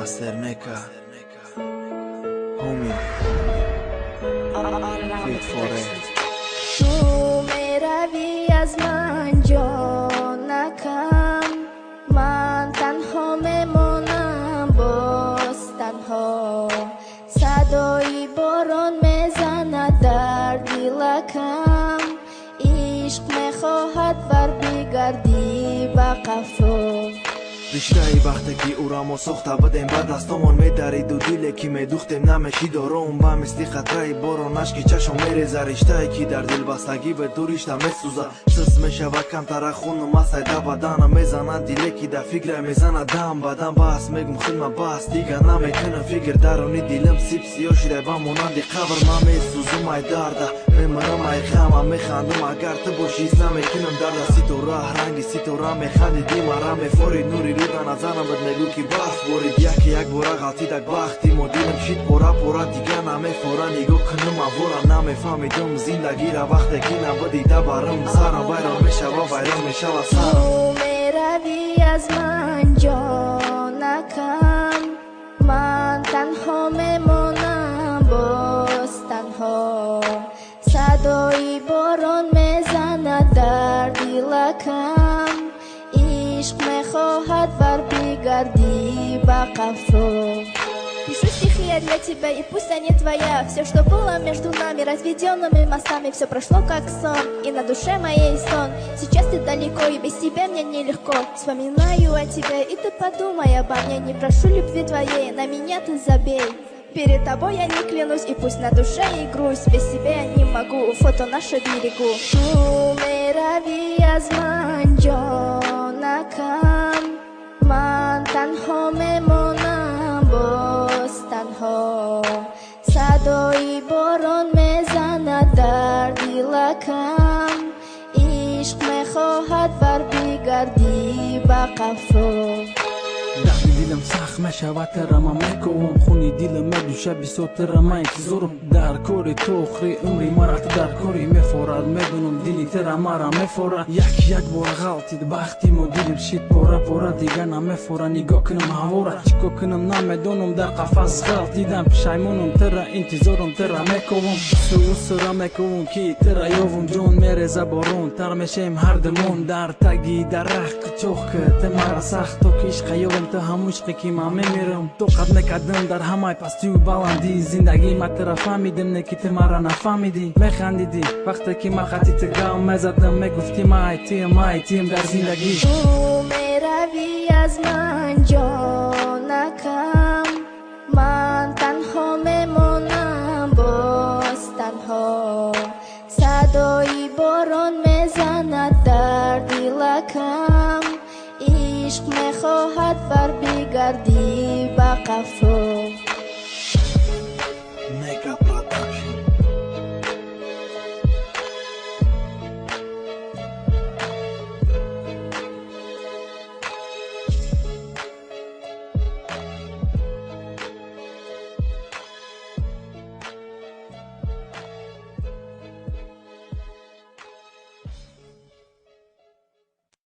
Master Mecca, homie, fit for it. تو میروی از من جانکم، من تنها میمانم باز تنها. صدای باران میزند در دلکم، عشق میخواهد بر بگردی به قفا. риштаи вақте ки урамо сохта будем ба дастомон медариду диле ки медухтем намеши дором ба мисли хатраи боронаш ки чашом мереза. риштае ки дар дилбастагӣ бе ду ришта месӯза. сиз мешава камтара хуну масайда бадана мезана диле ки да фикра мезана дам бадан. баъс мегум хидма баъс дига наметунам фикр дарони дилам сиб сиё шуда ба монанди қабр. ман месӯзум ай дарда мемарам ай ғама механдум агар ту бошӣ ҳис наметунам дарда. ситора ранги ситора механдиди мара мефорид нури рӯда назанам бад мегӯ ки барф борид. яке як бора ғалтидак бахти мо дилам шид пора пора дига намефора. нигоҳ кунам авора намефаҳмидум зиндагиро вақте ки набудида барам. сарам вайрон мешава вайрон мешава сарам. تو میروی از من جانکم، من تنها میمانم باز تنها. صدای باران میزند در دلکم، عشق میخواهد بر بگردی به قفا. Пишу стихи я для тебя, и пусть они твоя. Все, что было между нами, разведенными мостами, все прошло как сон, и на душе моей сон. Сейчас ты далеко, и без тебя мне нелегко. Вспоминаю о тебе, и ты подумай обо мне. Не прошу любви твоей, на меня ты забей. Перед тобой я не клянусь, и пусть на душе и грусть. Без тебя я не могу, фото наше берегу. Tu میروی از من جانکم، من تنها میمانم باز تنها. صدای باران میزند در دلکم، عشق میخواهد بر بگردی به قفا. дарди дилам сахт мешавад тарама мекувам, хуни дилам медӯша бисотара ман интизорам. дар кори то охири умри мара ту дар кори мефорад. медонам дили тара мара мефорад. як бора ғалтид бахти мо дилам шид пора пора дига намефора. нигоҳ кунам ҳавора чӣ кор кунам намедонам. дар қафас ғалтидам пешаймонам тара интизорам тара мекувам. сӯра мекувам ки тара ёвам. ҷон мереза борон тар мешаем ҳардамон. дар таги дарахт қучоқ кӯ ты мара сахт то ки ишқа ёвам ту ҳамун ишқе ки ман мемирам. тоқат мекардам дар ҳамаи пастию баландӣ. зиндагӣ ма тара фаҳмидам не ки ту мара нафаҳмидӣ. механдидӣ вақте ки ма хати ту гам мезадам. мегуфтӣ май тием дар зиндагӣ. Tu میروی از من جان